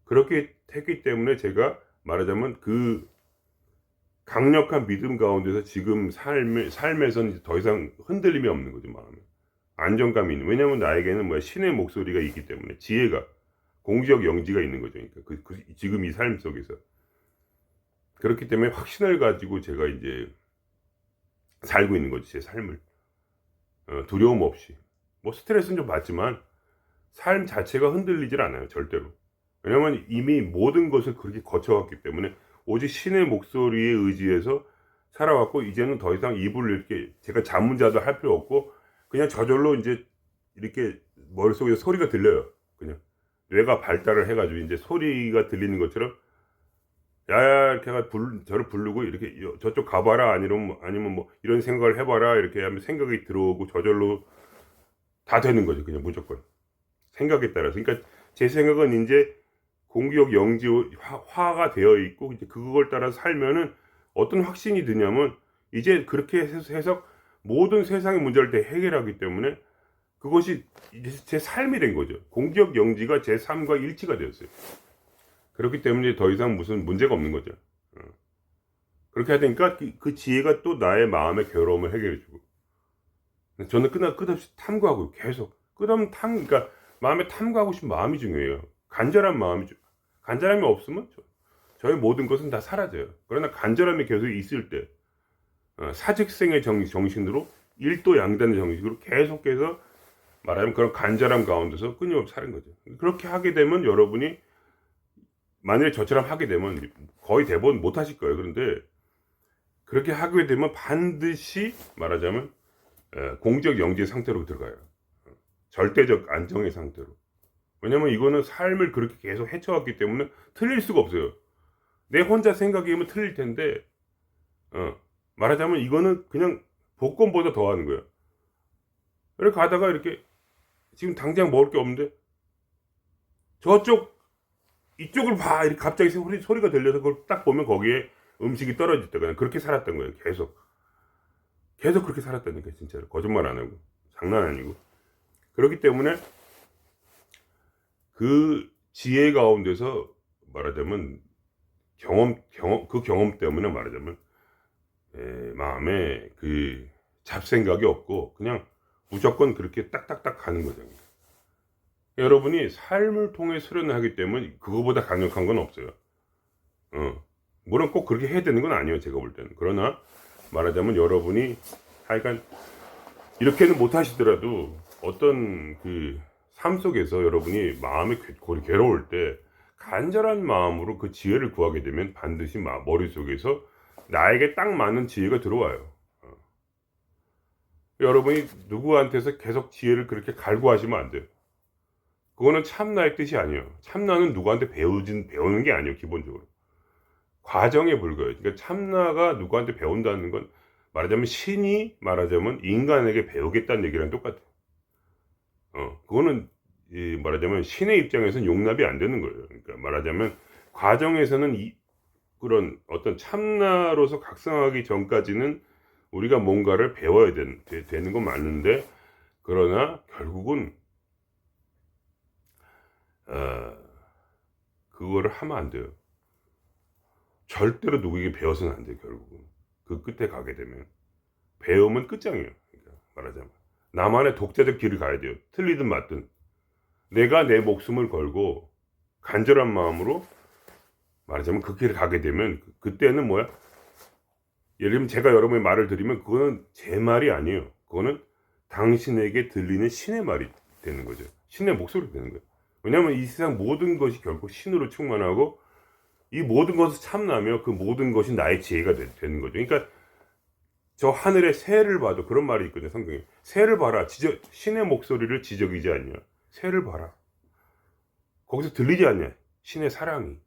그렇게 했기 때문에 제가 말하자면 그 강력한 믿음 가운데서 지금 삶에서는 더 이상 흔들림이 없는 거죠. 마음에 안정감이 있는. 왜냐하면 나에게는 신의 목소리가 있기 때문에, 지혜가, 공적 영지가 있는 거죠. 그러니까 지금 이 삶 속에서. 그렇기 때문에 확신을 가지고 제가 이제 살고 있는 거죠. 제 삶을. 두려움 없이. 스트레스는 좀 받지만 삶 자체가 흔들리질 않아요. 절대로. 왜냐면 이미 모든 것을 그렇게 거쳐왔기 때문에, 오직 신의 목소리에 의지해서 살아왔고, 이제는 더 이상 입을 이렇게 제가 자문자도 할 필요 없고, 그냥 저절로 이제 이렇게 머릿속에서 소리가 들려요. 그냥 뇌가 발달을 해가지고 이제 소리가 들리는 것처럼, 야야 이렇게 저를 부르고, 이렇게 저쪽 가봐라, 아니면 이런 생각을 해봐라, 이렇게 하면 생각이 들어오고 저절로 다 되는 거죠. 그냥 무조건 생각에 따라서. 그러니까 제 생각은 이제 공기력 영지 화가 되어 있고 이제 그걸 따라 살면은 어떤 확신이 드냐면 이제 그렇게 해서 모든 세상의 문제를 다 해결하기 때문에 그것이 이제 제 삶이 된 거죠. 공기력 영지가 제 삶과 일치가 되었어요. 그렇기 때문에 더 이상 무슨 문제가 없는 거죠. 그렇게 하니까 그 지혜가 또 나의 마음의 괴로움을 해결해주고. 저는 끝없이 탐구하고 계속 그러니까 마음에 탐구하고 싶은 마음이 중요해요. 간절한 마음이죠. 간절함이 없으면 저의 모든 것은 다 사라져요. 그러나 간절함이 계속 있을 때 사직생의 정신으로 일도 양단의 정신으로 계속해서 말하자면 그런 간절함 가운데서 끊임없이 사는 거죠. 그렇게 하게 되면 여러분이 만약에 저처럼 하게 되면 거의 대부분 못 하실 거예요. 그런데 그렇게 하게 되면 반드시 말하자면 공적 영지의 상태로 들어가요. 절대적 안정의 상태로. 왜냐면 이거는 삶을 그렇게 계속 헤쳐왔기 때문에 틀릴 수가 없어요. 내 혼자 생각이면 틀릴 텐데 말하자면 이거는 그냥 복권보다 더 하는 거예요. 이렇게 가다가 이렇게 지금 당장 먹을 게 없는데 이쪽을 봐 이렇게 갑자기 소리가 들려서 그걸 딱 보면 거기에 음식이 떨어질 때 그냥 그렇게 살았던 거예요. 계속 그렇게 살았다니까 진짜로 거짓말 안 하고 장난 아니고. 그렇기 때문에 그 지혜 가운데서 말하자면 그 경험 때문에 말하자면 마음에 그 잡생각이 없고 그냥 무조건 그렇게 딱딱딱 가는 거죠. 여러분이 삶을 통해 수련을 하기 때문에 그거보다 강력한 건 없어요. 물론 꼭 그렇게 해야 되는 건 아니에요. 제가 볼 때는. 그러나 말하자면 여러분이 하여간 이렇게는 못 하시더라도 어떤 그 삶 속에서 여러분이 마음이 괴로울 때 간절한 마음으로 그 지혜를 구하게 되면 반드시 머릿속에서 나에게 딱 맞는 지혜가 들어와요. 여러분이 누구한테서 계속 지혜를 그렇게 갈구하시면 안 돼요. 그거는 참나의 뜻이 아니에요. 참나는 누구한테 배우는 게 아니에요. 기본적으로 과정에 불과해요. 그러니까 참나가 누구한테 배운다는 건 말하자면 신이 말하자면 인간에게 배우겠다는 얘기랑 똑같아요. 그거는 말하자면 신의 입장에서는 용납이 안 되는 거예요. 그러니까 말하자면 과정에서는 그런 어떤 참나로서 각성하기 전까지는 우리가 뭔가를 배워야 되는 건 맞는데 그러나 결국은 그거를 하면 안 돼요. 절대로 누구에게 배워서는 안 돼요. 결국은 그 끝에 가게 되면 배움은 끝장이에요. 그러니까 말하자면 나만의 독자적 길을 가야 돼요. 틀리든 맞든 내가 내 목숨을 걸고 간절한 마음으로 말하자면 그 길을 가게 되면 그때는 뭐야? 예를 들면 제가 여러분의 말을 드리면 그거는 제 말이 아니에요. 그거는 당신에게 들리는 신의 말이 되는 거죠. 신의 목소리가 되는 거예요. 왜냐하면 이 세상 모든 것이 결국 신으로 충만하고 이 모든 것을 참나며 그 모든 것이 나의 지혜가 되는 거죠. 그러니까 저 하늘의 새를 봐도 그런 말이 있거든요. 성경에 새를 봐라. 신의 목소리를 지적이지 않냐. 새를 봐라. 거기서 들리지 않냐. 신의 사랑이.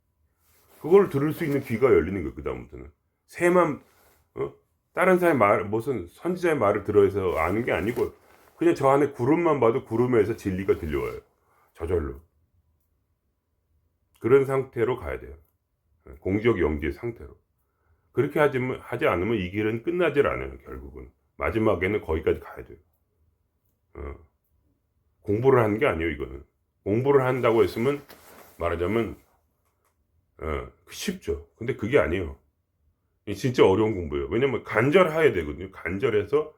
그걸 들을 수 있는 귀가 열리는 거예요. 그 다음부터는 새만 다른 사람의 말 무슨 선지자의 말을 들어서 아는 게 아니고 그냥 저 안에 구름만 봐도 구름에서 진리가 들려와요. 저절로. 그런 상태로 가야 돼요. 공적 영지의 상태로. 그렇게 하지 않으면 이 길은 끝나질 않아요. 결국은 마지막에는 거기까지 가야 돼요. 공부를 하는 게 아니에요. 이거는 공부를 한다고 했으면 말하자면 쉽죠. 근데 그게 아니에요. 진짜 어려운 공부예요. 왜냐면 간절해야 되거든요. 간절해서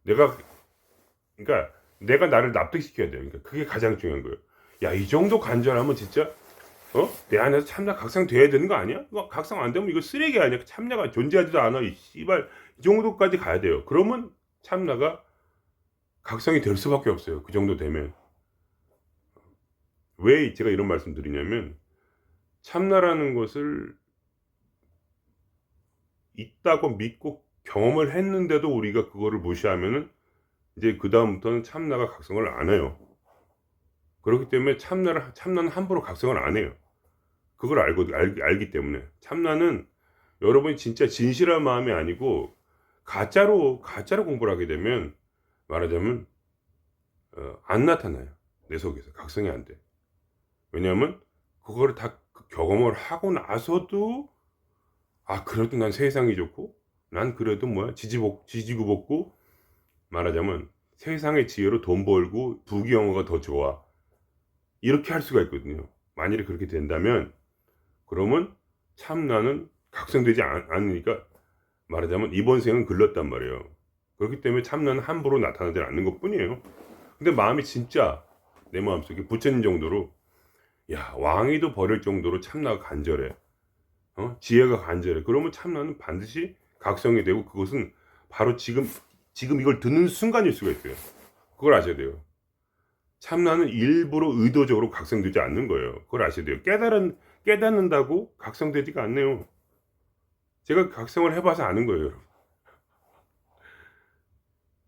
그러니까 내가 나를 납득시켜야 돼요. 그러니까 그게 가장 중요한 거예요. 야, 이 정도 간절하면 진짜 내 안에서 참나 각성돼야 되는 거 아니야? 이거 각성 안 되면 이거 쓰레기 아니야? 참나가 존재하지도 않아. 이 씨발 이 정도까지 가야 돼요. 그러면 참나가 각성이 될 수밖에 없어요. 그 정도 되면. 왜 제가 이런 말씀 드리냐면 참나라는 것을 있다고 믿고 경험을 했는데도 우리가 그거를 무시하면은 이제 그 다음부터는 참나가 각성을 안 해요. 그렇기 때문에 참나는 함부로 각성을 안 해요. 그걸 알기 때문에 참나는 여러분이 진짜 진실한 마음이 아니고 가짜로 공부를 하게 되면 말하자면 안 나타나요. 내 속에서 각성이 안 돼. 왜냐하면 그거를 다 그 경험을 하고 나서도 그래도 난 세상이 좋고 난 그래도 지지고 볶고 말하자면 세상의 지혜로 돈 벌고 부귀영화가 더 좋아. 이렇게 할 수가 있거든요. 만일에 그렇게 된다면 그러면 참 나는 각성되지 않으니까 말하자면 이번 생은 글렀단 말이에요. 그렇기 때문에 참나는 함부로 나타나지 않는 것뿐이에요. 근데 마음이 진짜 내 마음속에 부처님 정도로 왕이도 버릴 정도로 참나가 간절해. 지혜가 간절해. 그러면 참나는 반드시 각성이 되고 그것은 바로 지금 이걸 듣는 순간일 수가 있어요. 그걸 아셔야 돼요. 참나는 일부러 의도적으로 각성되지 않는 거예요. 그걸 아셔야 돼요. 깨닫는다고 각성되지가 않네요. 제가 각성을 해봐서 아는 거예요.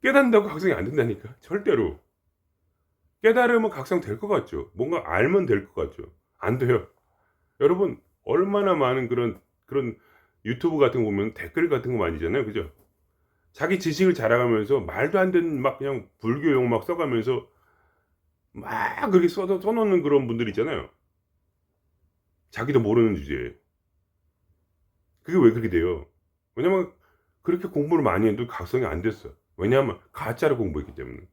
깨닫는다고 각성이 안 된다니까. 절대로. 깨달으면 각성될 것 같죠. 뭔가 알면 될 것 같죠. 안 돼요. 여러분 얼마나 많은 그런 유튜브 같은 거 보면 댓글 같은 거 많이잖아요. 그죠? 자기 지식을 자랑하면서 말도 안 되는 막 그냥 불교용 막 써가면서 막 그렇게 써놓는 그런 분들 있잖아요. 자기도 모르는 주제에. 그게 왜 그렇게 돼요? 왜냐면 그렇게 공부를 많이 해도 각성이 안 됐어. 왜냐하면 가짜로 공부했기 때문에.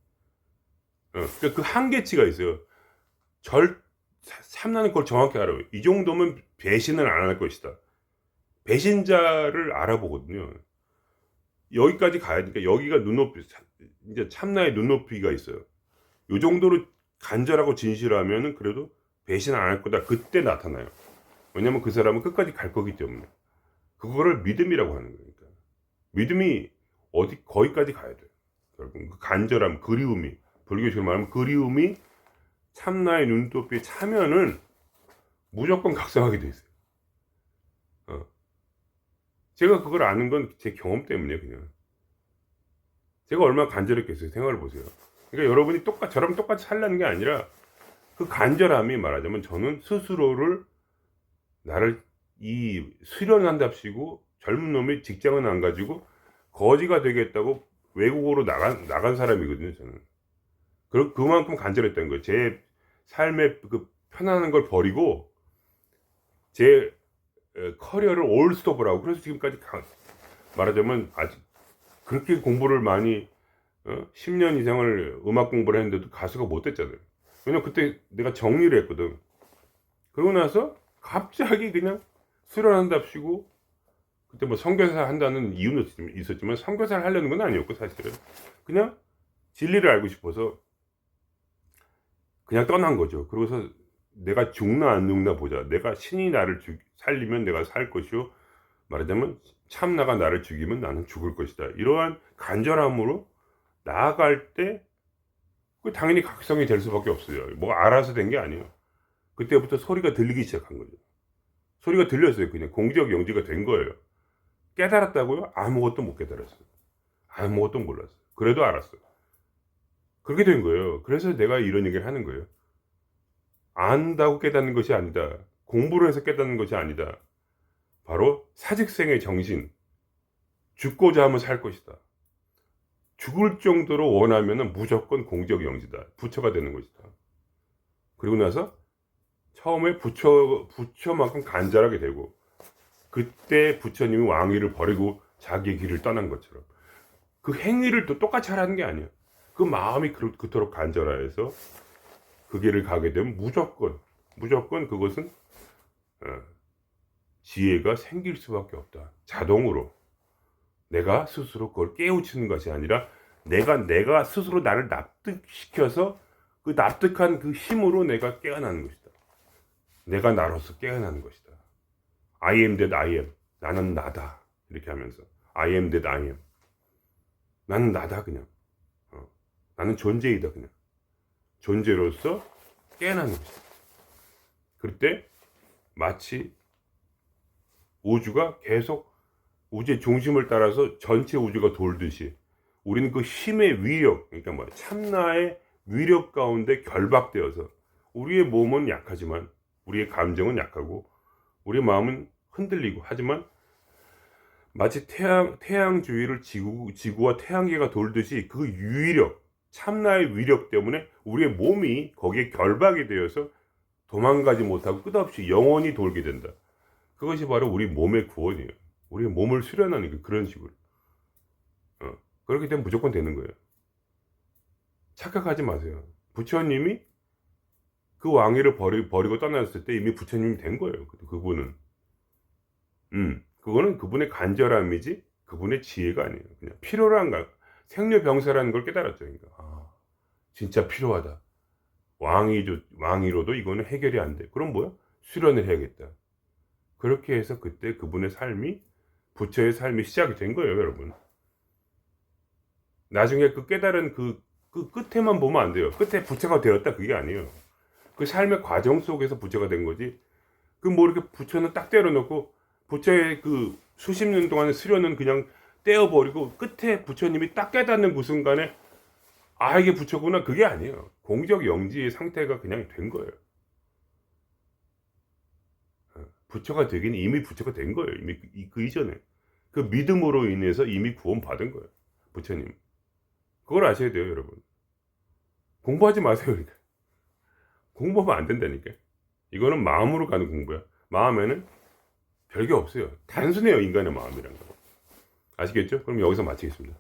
그러니까 그 한계치가 있어요. 참나는 걸 정확히 알아요. 이 정도면 배신을 안 할 것이다. 배신자를 알아보거든요. 여기까지 가야 되니까 여기가 이제 참나의 눈높이가 있어요. 요 정도로 간절하고 진실하면은 그래도 배신 안 할 거다. 그때 나타나요. 왜냐면 그 사람은 끝까지 갈 거기 때문에. 그거를 믿음이라고 하는 거니까. 믿음이 거기까지 가야 돼요. 결국 그 간절함, 그리움이, 불교식으로 말하면 그리움이 참나의 눈높이에 차면은 무조건 각성하게 돼 있어요. 제가 그걸 아는 건 제 경험 때문이에요, 그냥. 제가 얼마나 간절했겠어요. 생각을 보세요. 그러니까 여러분이 저랑 똑같이 살라는 게 아니라 그 간절함이 말하자면 저는 스스로를 나를 수련한답시고 젊은 놈이 직장은 안 가지고 거지가 되겠다고 외국으로 나간 사람이거든요, 저는. 그만큼 간절했다는 거예요. 제 삶의 그 편안한 걸 버리고 제 커리어를 올 스톱을 하고 그래서 지금까지 말하자면 아직 그렇게 공부를 많이 10년 이상을 음악 공부를 했는데도 가수가 못 됐잖아요. 왜냐면 그때 내가 정리를 했거든. 그러고 나서 갑자기 그냥 수련한답시고 그때 뭐 선교사 한다는 이유는 있었지만 선교사를 하려는 건 아니었고 사실은 그냥 진리를 알고 싶어서 그냥 떠난 거죠. 그러고서 내가 죽나 안 죽나 보자. 내가 신이 나를 살리면 내가 살 것이요. 말하자면 참나가 나를 죽이면 나는 죽을 것이다. 이러한 간절함으로 나아갈 때 당연히 각성이 될 수밖에 없어요. 뭐 알아서 된 게 아니에요. 그때부터 소리가 들리기 시작한 거죠. 소리가 들렸어요. 그냥 공적 영지가 된 거예요. 깨달았다고요? 아무것도 못 깨달았어요. 아무것도 몰랐어요. 그래도 알았어요. 그렇게 된 거예요. 그래서 내가 이런 얘기를 하는 거예요. 안다고 깨닫는 것이 아니다. 공부를 해서 깨닫는 것이 아니다. 바로 사직생의 정신. 죽고자 하면 살 것이다. 죽을 정도로 원하면 무조건 공적 영지다. 부처가 되는 것이다. 그리고 나서 처음에 부처만큼 간절하게 되고 그때 부처님이 왕위를 버리고 자기의 길을 떠난 것처럼 그 행위를 또 똑같이 하라는 게 아니야. 그 마음이 그토록 간절해서 그 길을 가게 되면 무조건 그것은 지혜가 생길 수밖에 없다. 자동으로 내가 스스로 그걸 깨우치는 것이 아니라 내가 스스로 나를 납득시켜서 그 납득한 그 힘으로 내가 깨어나는 것이다. 내가 나로서 깨어나는 것이다. I am that I am. 나는 나다. 이렇게 하면서 I am that I am. 나는 나다 그냥. 나는 존재이다 그냥. 존재로서 깨어나는 것이다. 그때 마치 우주가 계속 우주의 중심을 따라서 전체 우주가 돌듯이 우리는 그 힘의 위력, 그러니까 참나의 위력 가운데 결박되어서 우리의 몸은 약하지만 우리의 감정은 약하고 우리의 마음은 흔들리고 하지만 마치 태양 주위를 지구와 태양계가 돌듯이 그 위력, 참나의 위력 때문에 우리의 몸이 거기에 결박이 되어서 도망가지 못하고 끝없이 영원히 돌게 된다. 그것이 바로 우리 몸의 구원이에요. 우리 몸을 수련하는 그런 식으로. 그렇게 되면 무조건 되는 거예요. 착각하지 마세요. 부처님이 그 왕위를 버리고 떠났을 때 이미 부처님이 된 거예요. 그분은. 그거는 그분의 간절함이지 그분의 지혜가 아니에요. 그냥 필요한가 생로병사라는 걸 깨달았죠. 그러니까 진짜 필요하다. 왕위로도 이거는 해결이 안 돼. 그럼 뭐야? 수련을 해야겠다. 그렇게 해서 그때 그분의 삶이 부처의 삶이 시작이 된 거예요, 여러분. 나중에 그 깨달은 그 끝에만 보면 안 돼요. 끝에 부처가 되었다 그게 아니에요. 그 삶의 과정 속에서 부처가 된 거지. 그 뭐 이렇게 부처는 딱 때려놓고 부처의 그 수십 년 동안의 수련은 그냥 떼어버리고 끝에 부처님이 딱 깨닫는 그 순간에 이게 부처구나 그게 아니에요. 공적 영지의 상태가 그냥 된 거예요. 부처가 되긴 이미 부처가 된 거예요. 이미 그 이전에 그 믿음으로 인해서 이미 구원 받은 거예요. 부처님. 그걸 아셔야 돼요, 여러분. 공부하지 마세요. 그러니까. 공부하면 안 된다니까. 이거는 마음으로 가는 공부야. 마음에는 별게 없어요. 단순해요, 인간의 마음이란 거. 아시겠죠? 그럼 여기서 마치겠습니다.